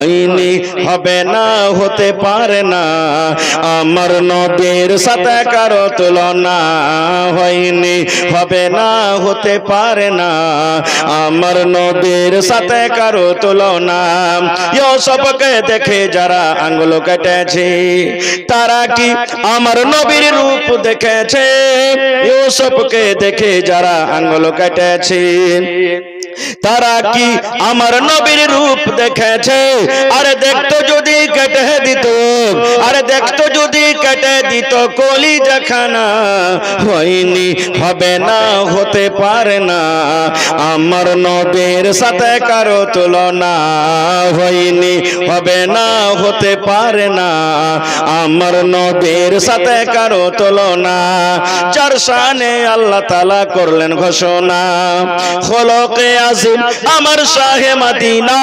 হবে না, হতে পারে না, আমার নবীর সাথে কারো তুলনা হয়নি। হবে না, হতে পারে না, আমার নবীর সাথে কারো তুলনা। ইউসুফকে দেখে যারা আঙ্গুল কেটেছে, তারা কি আমার নবীর রূপ দেখেছে? ইউসুফকে দেখে যারা আঙ্গুল কেটেছে, তারা কি আমার নবীর রূপ দেখেছে? আরে দেখতো যদি কেটে দিত, আরে দেখতো যদি কেটে দিত কলিজাখানা। হয়নি, হবে না, হতে পারে না, আমার নবীর সাথে কারো তুলনা হয়নি। হবে না, হতে পারে না, আমার নবীর সাথে কারো তুলনা। যার শানে আল্লাহ তাআলা করলেন ঘোষণা, খলকে আজিম আমার শাহে মদিনা,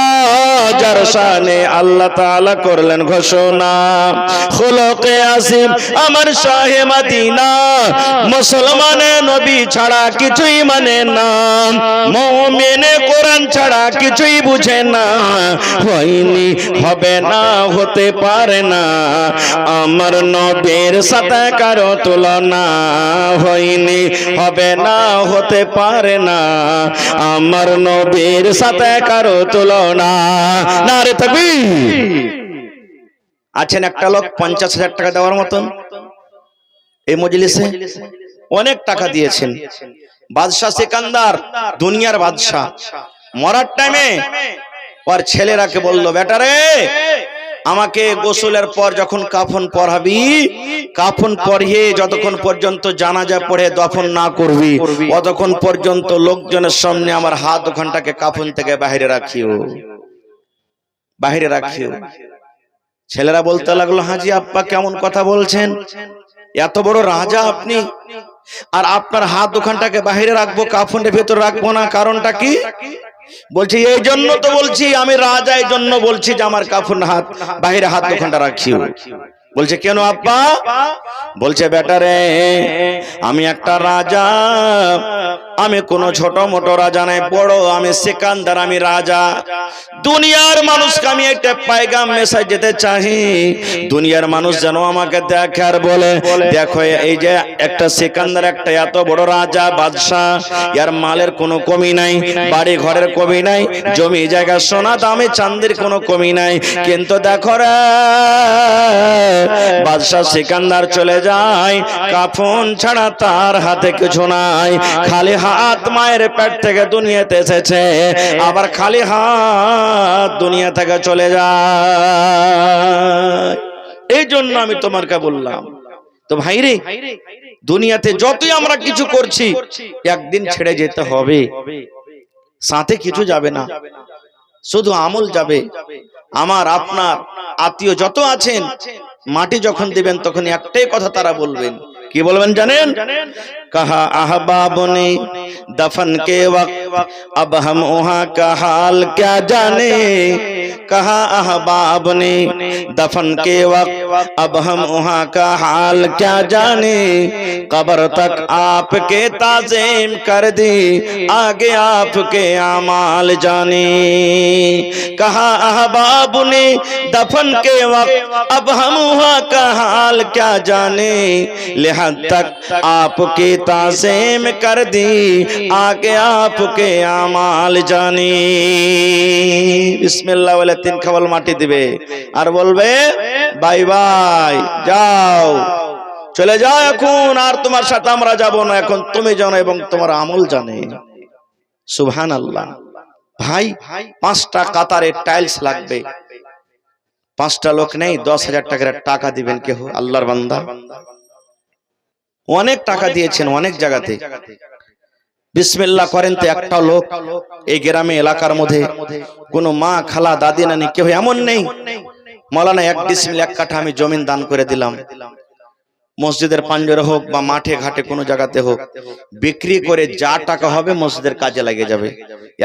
যার শানে আল্লাহ তাআলা করলেন ঘোষণা। খলকে আজিম আমার শাহে মদিনা, মুসলমানে নবী ছাড়া কিছুই মানে না, মুমিনে কোরআন ছাড়া কিছুই বুঝে না। হয়নি, হবে না, হতে পারে না, আমার নবীর সাথে কারো তুলনা হয়নি। হবে না, হতে পারে না, আমার নবীর সাথে কারো তুলনা। নারে তাকবীর। আছেন একটা লোক 50,000 টাকা দেওয়ার মতন, এই মজলিসে অনেক টাকা দিয়েছেন। বাদশাহ সিকান্দার, দুনিয়ার বাদশাহ, মরার টাইমে ওর ছেলেরাকে বললো, বেটা রে, আমাকে গোসলের পর যখন কাফন পরাবি, কাফন পরিয়ে যতক্ষণ পর্যন্ত জানাজা পড়ে দফন না করবি, ততক্ষণ পর্যন্ত লোকজনের সামনে আমার হাত ওখানটাকে কাফন থেকে বাইরে রাখিও, বাইরে রাখিও। ছেলেরা বলতে লাগলো, হাজি আব্বা কেমন কথা বলছেন, এত বড় রাজা আপনি, আর আপনার হাত ওখানটাকে বাইরে রাখবো, কাফনের ভেতর রাখবো না, কারণটা কি? বলছি এই জন্য তো বলছি, আমি রাজা, এই জন্য বলছি যে আমার কাফন হাত বাইরে, হাত ওখানটা রাখিও। বলছে কেন আব্বা? বলছে বেটা রে, আমি একটা রাজা, আমি কোন ছোট মোটো রাজা নাই, বড় আমি সিকান্দার, আমি রাজা। দুনিয়ার মানুষকে আমি একটা পায়গাম মেসেজ যেতে চাই, দুনিয়ার মানুষ যেন আমাকে দেখে আর বলে, দেখো এই যে একটা সিকান্দার, একটা এত বড় রাজা বাদশাহ, এর মালের কোনো কমি নাই, বাড়ি ঘরের কমি নাই, জমি জায়গা সোনা দামে চাঁদের কোনো কমি নাই। কিন্তু দেখো রে, বাদশাহ সিকান্দার চলে যায়, কাফন ছাড়া তার হাতে কিছু নাই, খালি হাত মায়ের পেট থেকে দুনিয়াতে এসেছে, আবার খালি হাত দুনিয়া থেকে চলে যায়। এই জন্য আমি তোমাকে বললাম, তো ভাই রে, দুনিয়াতে যতই আমরা কিছু করছি, একদিন ছেড়ে যেতে হবে, সাথে কিছু যাবে না, শুধু আমল যাবে। আমার আপনার আত্মীয় যত আছেন, মাটি যখন দিবেন তখন একটাই কথা তারা বলবেন, কি বলবেন জানেন? कहा अहबाब ने दफन के वक्त अब हम वहाँ का हाल क्या जाने, कहा अहबाब ने दफन के वक्त अब हम वहाँ का हाल क्या जाने, कब्र तक आपके ताज़ीम कर दी, आगे आपके आमाल जाने। कहा अहबाब ने दफन के वक्त अब हम वहाँ का हाल क्या जाने, लिहाज तक आपके ताज़ीम कर दी, आगे आपके आमाल जानी। बिस्मिल्लाह বলে 3 খাবল মাটি দিবে আর বলবে, বাই বাই, যাও, চলে যাও এখন, আর তোমার সাথে আমরা যাব না, এখন তুমি জানো এবং তোমার আমল জানে। সুবহানাল্লাহ। ভাই 5টা কাতারে টাইলস লাগবে, 5টা লোক নেই, 10,000 টাকার টাকা দিবেন কেউ? আল্লাহর বান্দা অনেক টাকা দিয়েছেন অনেক জায়গাতে, বিসমিল্লাহ করেন তো একটা লোক এই গ্রামে এলাকার মধ্যে কোনো মা খালা দাদি নানি কেউ এমন নেই, মৌলানা 1 ডিসমিল 1 কাঠা আমি জমিন দান করে দিলাম, মসজিদের পাঞ্জরে হোক বা মাঠে ঘাটে কোনো জায়গাতে হোক, বিক্রি করে যা টাকা হবে মসজিদের কাজে লাগে যাবে।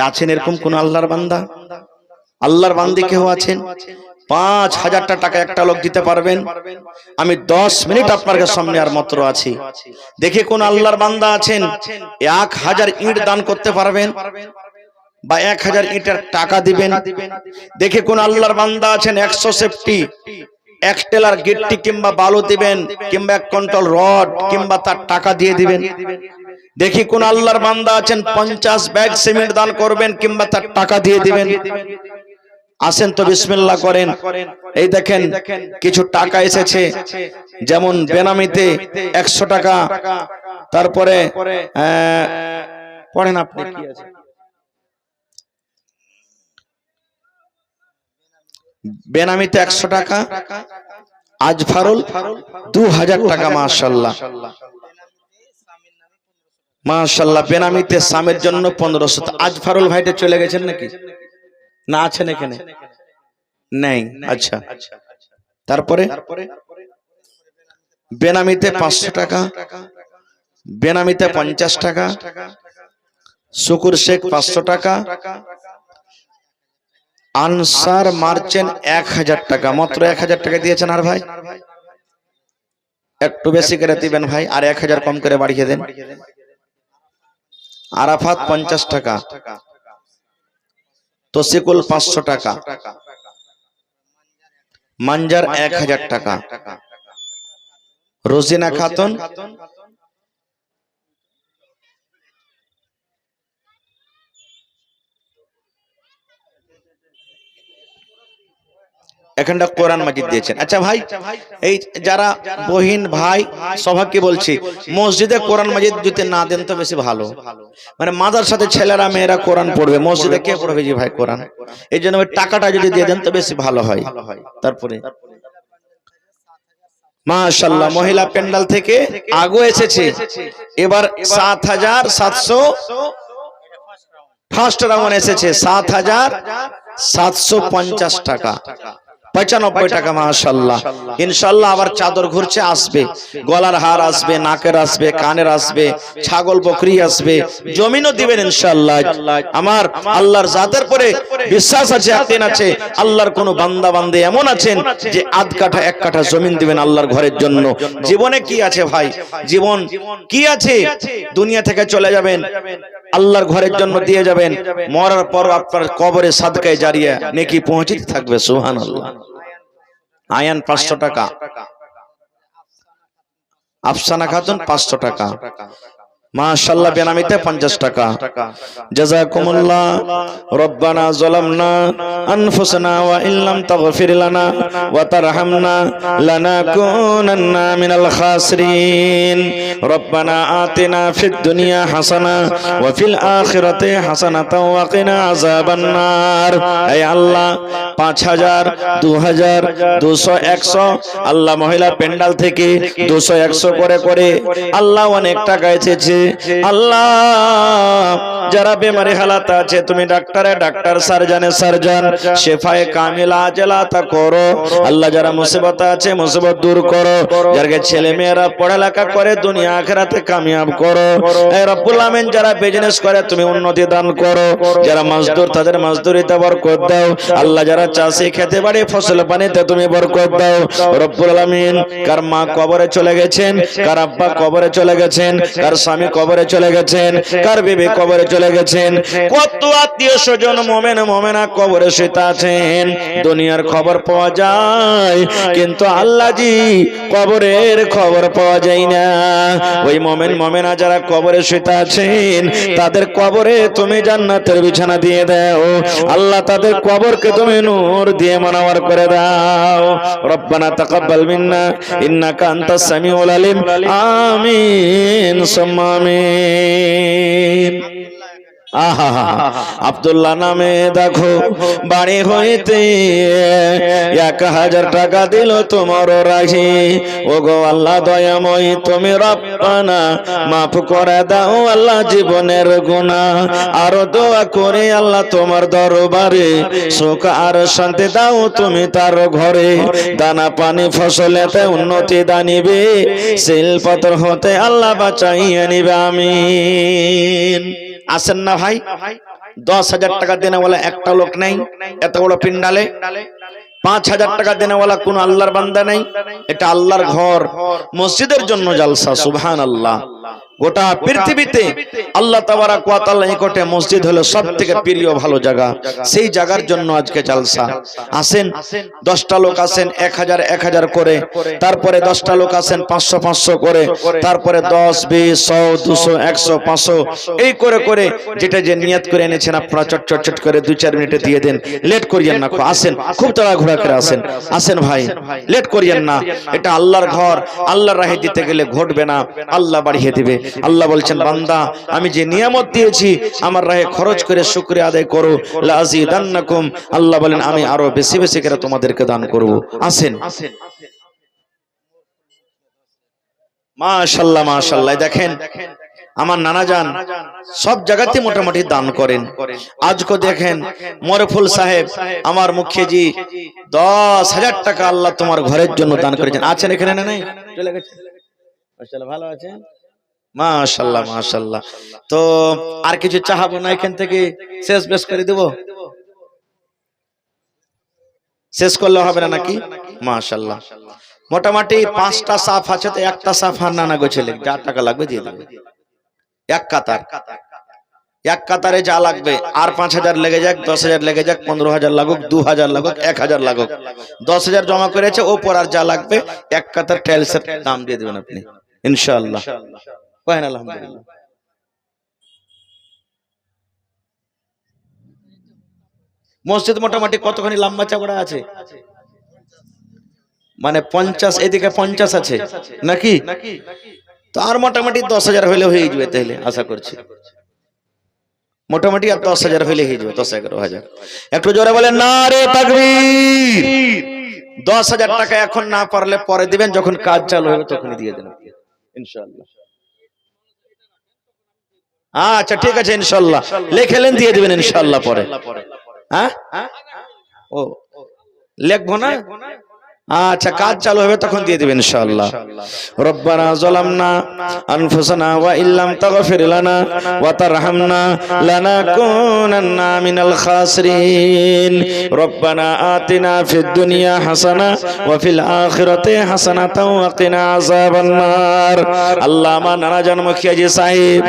আছেন এরকম কোন আল্লাহর বান্দা? আল্লাহর বান্দি কেউ আছেন? 5,000 টাকা একটা লোক দিতে পারবেন? আমি 10 মিনিট আপনার সামনে আর মাত্র আছি, দেখে কোন আল্লাহর বান্দা আছেন 1000 ইট দান করতে পারবেন? বা 1000 ইটের টাকা দিবেন। দেখে কোন আল্লাহর বান্দা আছেন 100 সেফটি 1 টেলার গিট্টি কিংবা বালু দিবেন, কিংবা 1 কুইন্টাল রড কিংবা তার টাকা দিয়ে দিবেন। দেখি কোন আল্লাহর বান্দা আছেন 50 ব্যাগ সিমেন্ট দান করবেন কিংবা তার টাকা দিয়ে দিবেন। আসেন তো বিসমিল্লাহ করেন। এই দেখেন কিছু টাকা এসেছে, যেমন বেনামিতে 100 টাকা, তারপরে পড়েন আপনি কি আছে, বেনামিতে 100 টাকা, আজফারুল 2000 টাকা। মাশাআল্লাহ মাশাআল্লাহ। বেনামিতে সামের জন্য 1500। আজফারুল ভাইটা চলে গেছেন নাকি না আছেন এখানে? নেই, আচ্ছা। তারপরে বেনামিতে 500 টাকা, বেনামিতে 50 টাকা, শুকুর শেখ 500 টাকা, আনসার মার্চেন্ট 1000 টাকা। মাত্র 1000 টাকা দিয়েছেন। আর ভাই একটু বেশি করে দিবেন ভাই, আর 1000 কম করে বাড়িয়ে দেন। আরাফাত 50 টাকা, তসিকুল 500 টাকা, মানজার 1000 টাকা, রোজিনা খাতুন এখানটা কোরআন মাজিদ দিয়েছেন। আচ্ছা ভাই, এই যারা বহিন ভাই সবাইকে বলছি, মসজিদে কোরআন মাজিদ যদি না দেন তো বেশি ভালো। মানে মাদ্রাসাতে ছেলেরা মেয়েরা কোরআন পড়বে, মসজিদে কে পড়বে জি ভাই কোরআন? এই জন্য ওই টাকাটা যদি দিয়ে দেন তো বেশি ভালো হয়। তারপরে মাশাআল্লাহ মহিলা প্যান্ডেল থেকে আগো এসেছে এবার 7700 ফার্স্ট রাউন্ড এসেছে 7750 টাকা, 95 টাকা। মাশাআল্লাহ ইনশাআল্লাহ আবার চাদর ঘুরছে, আসবে গলার হার আসবে, নাকের আসবে, কানের আসবে, ছাগল বকরি আসবে, জমিনও দিবেন ইনশাআল্লাহ। আমার আল্লাহর জাতের পরে বিশ্বাস আছে, একদিন আছে আল্লাহর কোন বান্দা বান্দে এমন আছেন যে আধ কাঠা 1 কাঠা জমিন দিবেন আল্লাহর ঘরের জন্য। জীবনে কি আছে ভাই, জীবন কি আছে? দুনিয়া থেকে চলে যাবেন, আল্লাহর ঘরের জন্য দিয়ে যাবেন, মরার পর আপনার কবরে সাদকায়ে জারিয়া নেকি পৌঁছতে থাকবে। সুবহানাল্লাহ। আয়ান 500 টাকা, আফসানা খাতুন 500 টাকা, মাশাআল্লাহ বেনামিতে 50 টাকা। জাযাকুমুল্লাহ। রব্বানা যালামনা আনফুসানা ওয়া ইল্লাম তাগফির লানা ওয়া তারহামনা লানাকুনান্না মিনাল খাসিরিন। রব্বানা আতিনা ফিদ দুনিয়া হাসানা ওয়া ফিল আখিরাতি হাসানাতাও ওয়া কিনা আযাবান নার। হে আল্লাহ 5000 2000 200 100 আল্লাহ মহিলা প্যান্ডেল থেকে 200 100 করে করে আল্লাহ অনেক টাকা এসেছে। আল্লাহ যারা বেমারি হালাত আছে তুমি ডাক্তারে ডাক্তার, সার্জনে সার্জন, শেফায়ে কামিলা আজলা তা করো। আল্লাহ যারা মুসিবত আছে মুসিবত দূর করো, যারা ছেলে মেয়েরা পড়ালেখা করে দুনিয়া আখিরাতে কামিয়াব করো। হে রব্বুল আমিন যারা বিজনেস করে তুমি উন্নতি দান করো, যারা মজদুর তাদের মজদুরিতে বরকত দাও। আল্লাহ যারা চাষি খেতে বাড়ি ফসল পানিতে তুমি বরকত দাও রব্বুল আমিন। কার মা কবরে চলে গেছেন, কার আব্বা কবরে চলে গেছেন, কার স্বামী কবরে চলে গেছেন, কার বিবি কবরে চলে গেছেন, কত আত্মীয় স্বজন মোমেন মোমেনা কবরে শুয়ে আছেন। দুনিয়ার খবর পাওয়া যায় কিন্তু আল্লাহ জি কবরের খবর পাওয়া যায় না। ওই মোমেন মোমেনা যারা কবরে শুয়ে আছেন তাদের কবরে তুমি জান্নাতের বিছানা দিয়ে দাও আল্লাহ, তাদের কবরকে তুমি নূর দিয়ে মানাওয়ার করে দাও। রব্বানা তাকাব্বাল মিন্না ইন্নাকা আনতাস সামিউল আলিম। আমিন সুম্মা আমিন। আহা আব্দুল্লাহ নামে দেখো বাড়ি হইতে 1000 টাকা দিল তোমার রাখি। ও গো আল্লাহ দয়াময় তুমি রব্বানা মাফ করে দাও আল্লাহ জীবনের গুনাহ। আর দোয়া করি আল্লাহ তোমার দরবারে সুখ আর শান্তি দাও তুমি তার ঘরে। দানা পানি ফসলেতে উন্নতি দানিবে, শিলপত্র হতে আল্লাহ বাঁচাইয়া নিবে। আমিন। আসেন না ভাই, 10,000 টাকা দেনেওয়ালা একটা লোক নেই এত বড় পিন্ডালে। 5,000 টাকা দেনেওয়ালা কোন আল্লাহর বান্দা নেই। এটা আল্লাহর ঘর, মসজিদের জন্য জালসা। সুবহানাল্লাহ। গোটা পৃথিবীতে আল্লাহ তাবারাক ওয়া তাআলার নিকটে মসজিদ হলো সবথেকে প্রিয় ভালো জায়গা। সেই জায়গার জন্য আজকে জালসা। আসেন 10টা লোক আসেন 1000 করে, তারপরে 10টা লোক আসেন 500 করে, তারপরে 10 20 100 200 100 500 এই করে করে যেটা যে নিয়ত করে এনেছেন আপনারা চট করে 2-4 মিনিটে দিয়ে দেন। লেট করিয়েন না, আসেন, খুব তাড়াহুড়া করে আসেন। আসেন ভাই, লেট করিয়েন না। এটা আল্লাহর ঘর, আল্লাহর রাহে দিতে গেলে ঘটবে না, আল্লাহ বাড়িয়ে দিবে। আল্লাহ বলছেন, বান্দা আমি যে নিয়ামত দিয়েছি আমার রাহে খরচ করে শুকরিয়া আদায় করো, লাযিদান্নাকুম। আল্লাহ বলেন আমি আরো বেশি বেশি করে তোমাদেরকে দান করব। আসেন। মাশাআল্লাহ মাশাআল্লাহ। দেখেন আমার নানা জান সব জায়গাতে মোটামুটি দান করেন। আজকে দেখেন মরফুল সাহেব আমার মুখিয়াজি 10,000 টাকা আল্লাহ তোমার ঘরের জন্য দান করেছেন। আছেন এখানে না? নাই, চলে গেছে। মাশাআল্লাহ, ভালো আছেন? মাশাআল্লাহ মাশাআল্লাহ। তো আর কিছু চাহাবো না, এখান থেকে শেষ বেশ করে দেব। শেষ করলে হবে না নাকি? মাশাআল্লাহ। মোটামুটি 5টা সাফ আছে, তো একটা সাফ আর নানা গোছেলে যা টাকা লাগবে দিয়ে দেবে। এক কাতারে যা লাগবে, আর 5,000 লেগে যাক, 10,000 লেগে যাক, 15,000 লাগুক, 2,000 লাগুক, 1,000 লাগুক, 10,000 জমা করেছে, ওপর আর যা লাগবে এক কাতার টাইলসের দাম দিয়ে দেবেন আপনি ইনশাআল্লাহ। কহেন আলহামদুলিল্লাহ। মসজিদ মোটামুটি কতখানি লম্বা চওড়া আছে? মানে 50, এদিকে 50 আছে নাকি? তো আর মোটামুটি 10,000 হইলে হয়ে যাবে, তাহলে আশা করছি মোটামুটি আর 10,000 হইলে হয়ে যাবে, 10-11,000। একটু জোরে বলেন নারে তাকবীর। 10,000 টাকা এখন না পারলে পরে দিবেন, যখন কাজ চালু হবে তখনই দিয়ে দেন ইনশাআল্লাহ। আচ্ছা ঠিক আছে ইনশাআল্লাহ, লেখেলেন দিয়ে দিবেন ইনশাআল্লাহ পরে। হ্যাঁ ও লিখবো না? আচ্ছা কাজ চালু হবে তখন দিয়ে দিবেন ইনশাআল্লাহ। রব্বানা যালামনা আনফুসানা ওয়া ইল্লাম তাগফির লানা ওয়া তারহামনা লানাকুনান্না মিনাল খাসিরিন। রব্বানা আতিনা ফিদ দুনিয়া হাসানা ওয়া ফিল আখিরাতি হাসানাতাও ওয়া কিনা আযাবান নার। আল্লাহ আমার নানা জান মুখিয়াজি সাহেব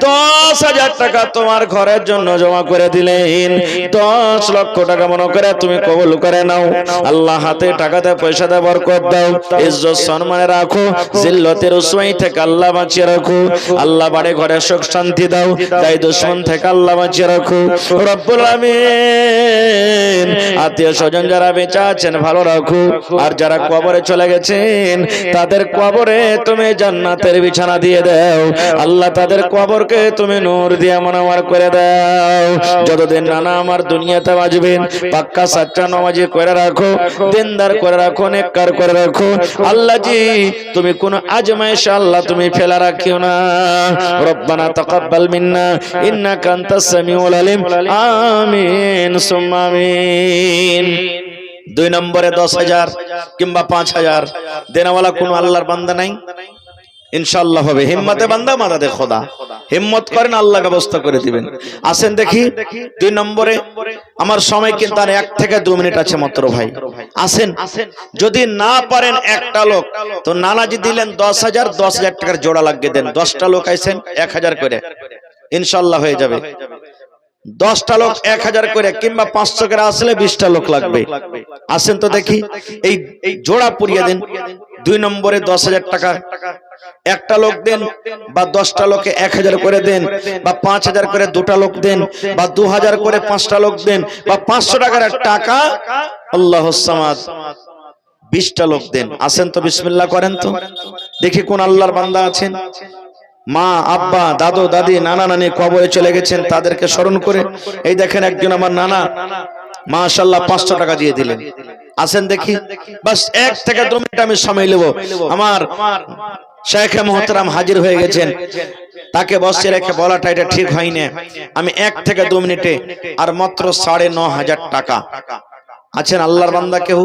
10,000 টাকা তোমার ঘরের জন্য জমা করে দিলেন। 10 লক্ষ টাকা মনে করে তুমি কবুল করে নাও। আল্লাহ হাতে টাকাতে পয়সাতে বরকত দাও, ইজ্জত সম্মানে রাখো, জিল্লতের রুসওয়াই থেকে আল্লাহ বাঁচিয়ে রাখো। আল্লাহ বাড়ি ঘরে সুখ শান্তি দাও, দায় দুশমন থেকে আল্লাহ বাঁচিয়ে রাখো রব্বুল আমিন। আত্মীয় স্বজন যারা বেঁচে আছেন ভালো রাখো, আর যারা কবরে চলে গেছেন তাদের কবরে তুমি জান্নাতের বিছানা দিয়ে দাও। আল্লাহ তাদের কবরকে তুমি নূর দিয়ে মনোয়ার করে দাও। যতদিন নানা আমার দুনিয়াতে বাঁচবেন পাক্কা সাচ্চা নামাজি করে রাখো, দিনদার করে রাখো, নেককার করে রাখো। আল্লাহ জি তুমি কোন আজমাইশ আল্লাহ তুমি ফেলা রাখিও না। রব্বানা তাকাব্বাল মিন্না ইন্নাকা আনতাস সামিউল আলিম। আমিন সুম্মা আমিন। 2 নম্বরে 10,000 কিংবা 5,000 দেনাওয়ালা কোন আল্লাহর বান্দা নাই? ইনশাআল্লাহ হবে। হিম্মতে বান্দা মাদাদে খোদা, হিম্মত করেন আল্লাহ ব্যবস্থা করে দিবেন। আসেন দেখি 2 নম্বরে। আমার সময় কিন্তু আর 1 থেকে 2 মিনিট আছে মাত্র ভাই। আসেন, যদি না পারেন একটা লোক তো নানাজি দিলেন 10,000, 10,000 টাকার জোড়া লাগিয়ে দেন। 10টা লোক আইছেন 1,000 করে ইনশাআল্লাহ হয়ে যাবে। 10টা লোক 1,000 করে কিংবা 500 করে আসলে 20টা লোক লাগবে। আসেন তো দেখি এই জোড়া পুরিয়ে দেন। 2 নম্বরে 10,000 টাকা একটা লোক দেন, বা 10টা লোকে 1,000 করে দেন, বা 5,000 করে 2টা লোক দেন, বা 2,000 করে 5টা লোক দেন, বা 500 টাকার টাকা আল্লাহুস সামাদ 20টা লোক দেন। আসেন তো বিসমিল্লাহ করেন তো দেখি কোন আল্লাহর বান্দা আছেন। মা আব্বা দাদু দাদি নানা নানি কবরে চলে গেছেন, তাদেরকে স্মরণ করে এই দেখেন একজন আমার নানা মাশাআল্লাহ 500 টাকা দিয়ে দিলেন। আসেন দেখি, বাস 1 থেকে 2 মিনিট আমি সময় নেব। আমার শেখে মুহতারাম হাজির হয়ে গেছেন, তাকে বসে রেখে বলাটা এটা ঠিক হয় না। আমি 1 থেকে 2 মিনিটে আর মাত্র 9,500 টাকা আছেন আল্লাহর বান্দা কেউ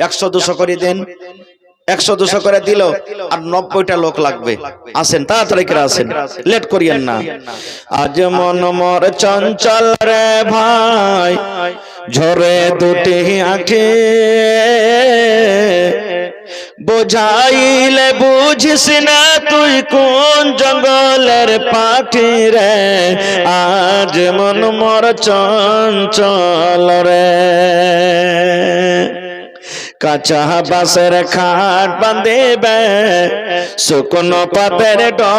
100-200 করে দেন। 100-200 করে দিল আর 90টা লোক লাগবে। আসেন তাড়াতাড়ি করে আসেন, লেট করিয়েন না। আজ মন মোর চঞ্চল রে ভাই, ঝরে দুটি আঁখি বোঝাইলে বুঝিস না তুই কোন জঙ্গলের পাখি রে, আজ মন মোর চঞ্চল রে। কাঁচা বাঁশের খাট বাঁধিবে শুকনো পাতের ডর,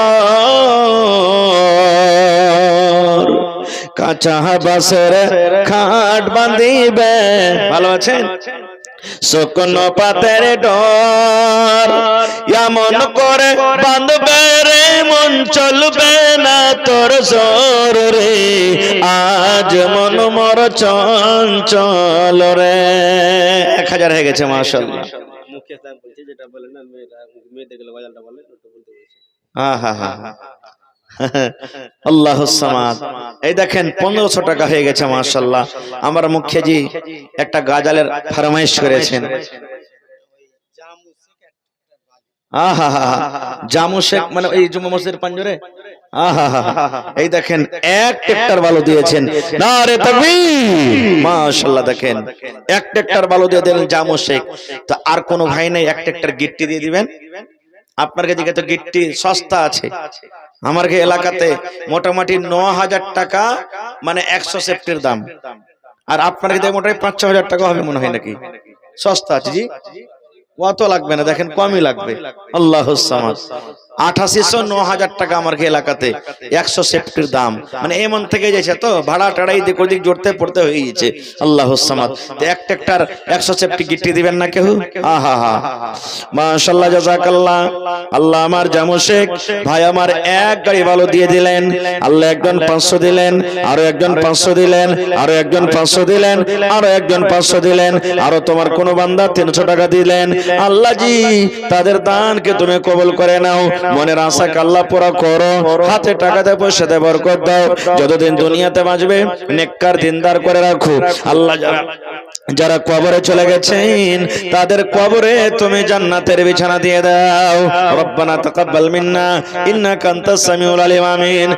কাঁচা বাঁশের খাট বাঁধিবে, ভালো আছেন, শুকনো পাতের ডর, এমন করে বাঁধবে রে মন চলবে না তোর জোর রে, আজ মন মোর চঞ্চল রে। 1000 হয়ে গেছে মাশাআল্লাহ। মুখে সাহেব বলছে যেটা বলেন না মেয়েদের গেলে বাজালটা বলে ওটা বলতে বলছে। আল্লাহুস সামাদ। এই দেখেন 1500 টাকা হয়ে গেছে মাশাআল্লাহ। আমার মুখিয়াজি একটা গাজালের ফরমাইশ করেছেন। জামু শেখ মানে এই জুম্মা মসজিদের পাঞ্জরে। এই দেখেন 1 ট্রাক্টর বালু দিয়েছেন, নারে তাকবীর মাশাআল্লাহ। দেখেন 1 ট্রাক্টর বালু দিয়ে দিলেন জামু শেখ। তো আর কোন ভাই নাই 1 ট্রাক্টর গিট্টি দিয়ে দিবেন? আপনার কাছে তো গিট্টি সস্তা আছে। আমার এলাকাতে মোটামুটি 9000 টাকা মানে 100 সেফটির দাম, আর আপনার কাছে মোটামুটি 5-6 টাকা হবে মনে হয় নাকি, সস্তা আছে জি। অত লাগবে না, দেখেন কমই লাগবে। আল্লাহুস সামাদ। 8800-9000 টাকা আমার এলাকাতে 100 সেফটির দাম, মানে এমন থেকে যাচ্ছে তো ভাড়া টাড়াই দিক ওদিক জড়তে পড়তে হয়ে গেছে। আল্লাহুস সামাদ। তো 1 ট্রাক্টর 100 সেফটি গিট্টি দিবেন না কেউ? মাশাআল্লাহ জাযাকাল্লাহ। আল্লাহ আমার জামু শেখ ভাই আমার 1 গাড়ি বালু দিয়ে দিলেন। আল্লাহ একজন 500 দিলেন, আরো একজন 500 দিলেন, আরো একজন 500 দিলেন, আরো একজন 500 দিলেন, আরো তোমার কোন বান্দা 300 টাকা দিলেন। আল্লাহ জি তাদের দানকে তুমি কবুল করে নাও, মনের আশাকে আল্লাহ পুরা করো, হাতে টাকাতে পয়সাতে বরকত দাও, যতদিন দুনিয়াতে বাঁচবে নেককার দিনদার করে রাখো। আল্লাহ যারা কবরে চলে গেছেন তাদের কবরে তুমি জান্নাতের বিছানা দিয়ে দাও। রব্বানা তাকাব্বাল মিন্না ইন্নাকা আনতাস সামিউল আলিম। আমিন।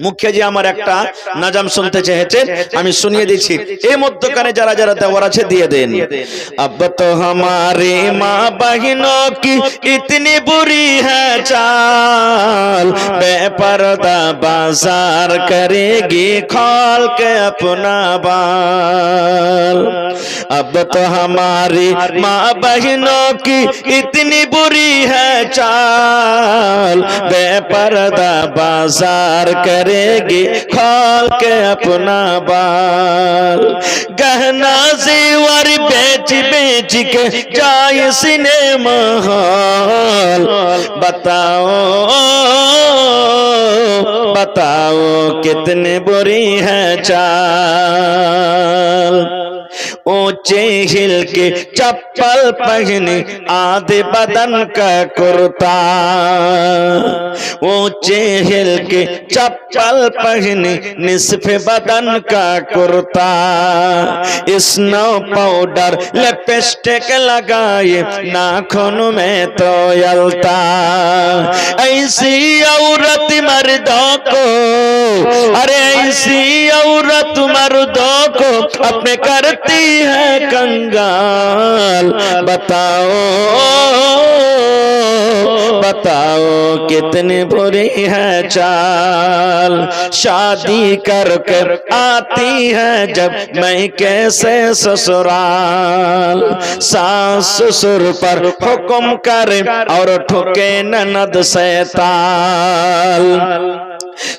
মুখিয়াজি আমার একটা নাজাম শুনতে চেয়েছেন, আমি শুনিয়ে দিচ্ছি। এই মধ্যখানে যারা যারা দেওয়ার আছে দিয়ে দেন। अब तो हमारी माँ बहनों की इतनी बुरी है चाल, बेपर्दा बाजार करेगी खोल के अपना बाल। अब तो हमारी माँ बहनों की इतनी बुरी है चाल, बेपर्दा बाजार करेगी खोल के अपना बाल। गहना जेवर बेच बेच के जाए सिनेमा हॉल, बताओ बताओ कितनी बुरी है चाल। ऊंचे हिल के चप्पल पहने आधे बदन का कुर्ता, ऊंचे हिल के चप्पल पहने निस्फ बदन का कुर्ता, स्नो पाउडर लिपस्टिक लगाए नाखून में तो यलता। ऐसी औरत मर्दों को, अरे ऐसी औरत मर्दों को अपने करती है कंगाल। बताओ बताओ कितनी बुरी है चाल। शादी करके आती है जब मैं कैसे ससुराल, सास ससुर पर हुक्म करे और ठुके ननद से ताल।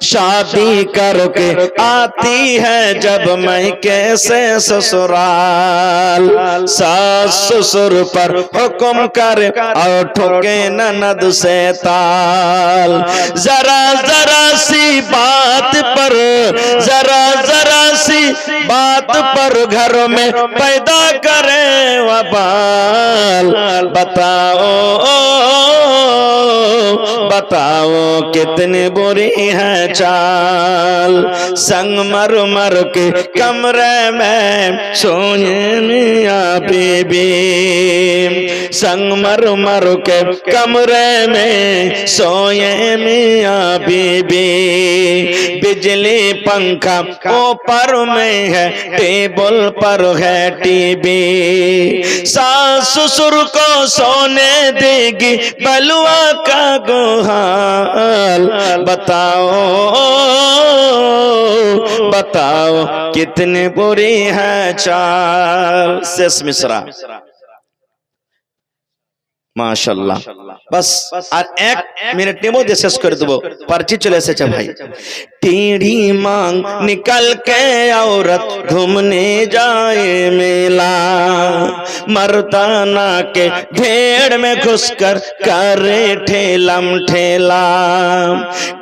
शादी करके आती है जब मैं कैसे ससुराल, सास ससुर पर हुक्म करे और ठोके ननद से ताल। जरा जरा सी बात पर, जरा जरा सी बात पर घर में पैदा करे वबाल। बताओ बताओ कितनी बुरी है चाल। संगमरमर के कमरे में सोए मियां बीबी, संगमरमर के कमरे में सोए मियां बीबी। बिजली पंखा ऊपर में है, टेबल पर है टीवी। सास ससुर को सोने देगी बलुआ का गोहाल। बताओ बताओ कितनी बुरी है चाल। शेष मिश्रा माशाल्लाह। बस আর 1 মিনিটের মধ্যে শেষ করে দেব, পার্টি চলে এসেছে ভাই। टेढ़ी मांग निकल के औरत घूमने जाए मेला, मर्दाना के भेड़ में घुसकर करे ठेलम ठेला।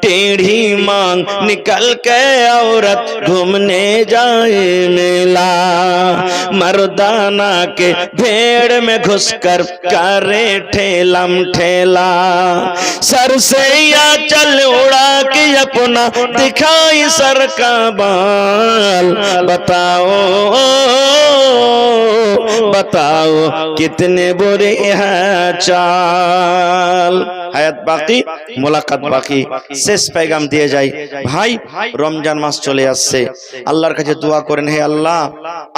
टेढ़ी मांग निकल के औरत घूमने जाए मेला, मर्दाना के भेड़ में घुसकर करे ठेलम ठेला। सर से या चल उड़ा के अपना दिखाई सर का बाल। बताओ बताओ कितने बुरे हैं चाल। হায়াত বাকি, মোলাকাত বাকি। শেষ পেগাম দিয়ে যাই ভাই, রমজান মাস চলে আসছে। আল্লাহর কাছে দোয়া করেন, হে আল্লাহ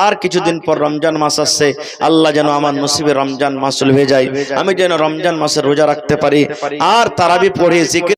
আর কিছুদিন পর রমজান মাস আসছে, আল্লাহ যেন আমার নসিবে রমজান মাস চলে যায়, আমি যেন রমজান মাসে রোজা রাখতে পারি আর তারাবি পড়ে জিকির